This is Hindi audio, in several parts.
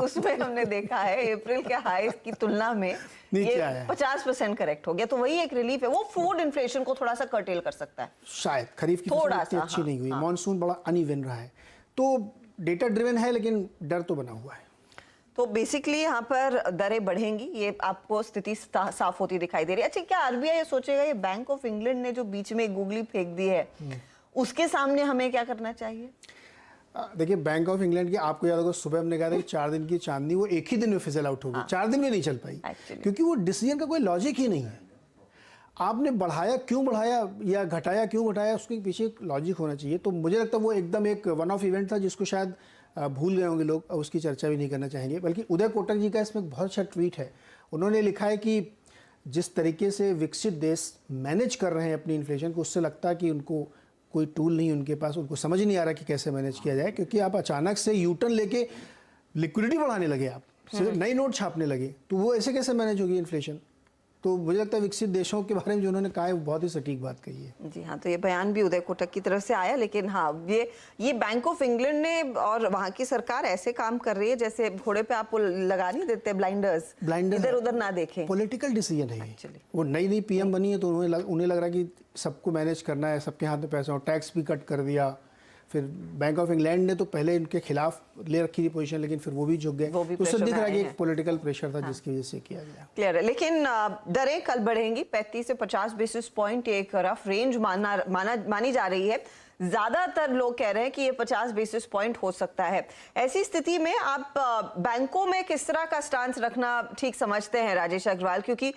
उसमें हमने देखा है अप्रैल के हाई की तुलना में ये 50% करेक्ट हो गया, तो वही एक रिलीफ है। वो फूड इन्फ्लेशन को थोड़ा सा कर्टेल कर सकता है शायद। खरीफ की फसल इतनी अच्छी नहीं हुई, मॉनसून बड़ा अनइवन रहा है, तो डेटा ड्रिवन है, लेकिन डर तो बना हुआ है। तो बेसिकली यहाँ पर दरें बढ़ेंगी, ये आपको स्थिति साफ होती दिखाई दे रही है। अच्छा, क्या आरबीआई ये सोचेगा ये बैंक ऑफ इंग्लैंड ने जो बीच में गूगली फेंक दी है उसके सामने हमें क्या करना चाहिए? देखिए, बैंक ऑफ इंग्लैंड की आपको याद होगा सुबह हमने कहा था कि 4 दिन की चांदनी वो एक ही दिन में फिसल आउट हो गई। 4 दिन में नहीं चल पाई क्योंकि वो डिसीजन का कोई लॉजिक ही नहीं है। आपने बढ़ाया क्यों बढ़ाया या घटाया क्यों घटाया, उसके पीछे एक लॉजिक होना चाहिए। तो मुझे लगता है वो एकदम एक वन ऑफ इवेंट था जिसको शायद भूल गए होंगे लोग, उसकी चर्चा भी नहीं करना चाहेंगे। बल्कि उदय कोटक जी का इसमें बहुत अच्छा ट्वीट है। उन्होंने लिखा है कि जिस तरीके से विकसित देश मैनेज कर रहे हैं अपनी इन्फ्लेशन को, उससे लगता है कि उनको कोई टूल नहीं उनके पास, उनको समझ नहीं आ रहा कि कैसे मैनेज किया जाए। क्योंकि आप अचानक से यूटर्न लेके लिक्विडिटी बढ़ाने लगे, आप नई नोट छापने लगे, तो वो ऐसे कैसे मैनेज होगी इन्फ्लेशन? तो मुझे लगता है विकसित देशों के बारे में जो उन्होंने कहा है वो बहुत ही सटीक बात कही है। जी हाँ, तो ये बयान भी उदय कोटक की तरफ से आया। लेकिन हाँ, ये बैंक ऑफ इंग्लैंड ने और वहाँ की सरकार ऐसे काम कर रही है जैसे घोड़े पे आप लगा नहीं देते ब्लाइंडर्स, इधर उधर ना देखें। पॉलिटिकल डिसीजन है ये। वो नई पीएम बनी है तो उन्हें लग रहा है कि सबको मैनेज करना है, सबके हाथ में पैसा हो, टैक्स भी कट कर दिया। फिर बैंक ऑफ इंग्लैंड ने तो पहले इनके खिलाफ ले रखी थी पोजीशन, लेकिन फिर वो भी झुक गए। तो उससे दिख रहा है कि एक पॉलिटिकल प्रेशर था जिसकी वजह से किया गया। क्लियर है। लेकिन दरें कल बढ़ेंगी 35 से 50 बेसिस पॉइंट, एक रफ रेंज मानी जा रही है। ज्यादातर लोग कह रहे हैं कि ये 50 बेसिस पॉइंट हो सकता है। ऐसी स्थिति में आप बैंकों में किस तरह का स्टांस रखना ठीक समझते हैं राजेश अग्रवाल? क्योंकि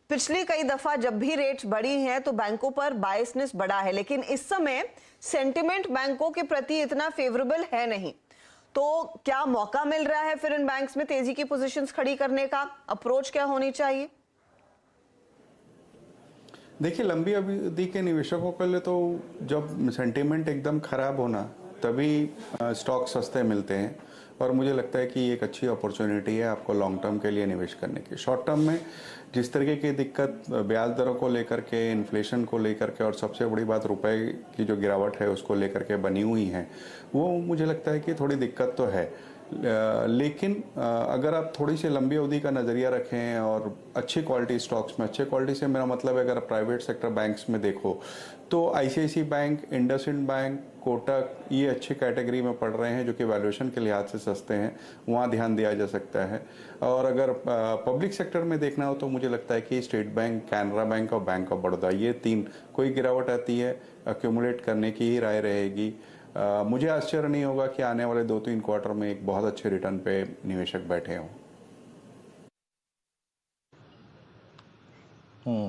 पिछली कई दफा जब भी रेट्स बढ़ी हैं तो बैंकों पर बायसनेस बढ़ा है, लेकिन इस समय सेंटिमेंट बैंकों के प्रति इतना फेवरेबल है नहीं। तो क्या मौका मिल रहा है फिर इन बैंक्स में तेजी की पोजीशंस खड़ी करने का? अप्रोच क्या होनी चाहिए? देखिए, लंबी अवधि के निवेशकों के लिए तो जब सेंटिमेंट एकदम खराब होना तभी स्टॉक सस्ते मिलते हैं, और मुझे लगता है कि एक अच्छी अपॉर्चुनिटी है आपको लॉन्ग टर्म के लिए निवेश करने की। शॉर्ट टर्म में जिस तरीके की दिक्कत ब्याज दरों को लेकर के, इन्फ्लेशन को लेकर के, और सबसे बड़ी बात रुपए की जो गिरावट है उसको लेकर के बनी हुई है, वो मुझे लगता है कि थोड़ी दिक्कत तो है। लेकिन अगर आप थोड़ी सी लंबी अवधि का नज़रिया रखें और अच्छी क्वालिटी स्टॉक्स में, अच्छे क्वालिटी से मेरा मतलब है अगर आप प्राइवेट सेक्टर बैंक्स में देखो तो आईसीआईसी बैंक, इंडसइंड बैंक, कोटक, ये अच्छी कैटेगरी में पड़ रहे हैं जो कि वैल्यूएशन के लिहाज से सस्ते हैं, वहाँ ध्यान दिया जा सकता है। और अगर पब्लिक सेक्टर में देखना हो तो मुझे लगता है कि स्टेट बैंक, कैनरा बैंक और बैंक ऑफ बड़ौदा, ये तीन कोई गिरावट आती है एक्यूमुलेट करने की ही राय रहेगी। मुझे आश्चर्य नहीं होगा कि आने वाले 2-3 क्वार्टर में एक बहुत अच्छे रिटर्न पे निवेशक बैठे हों।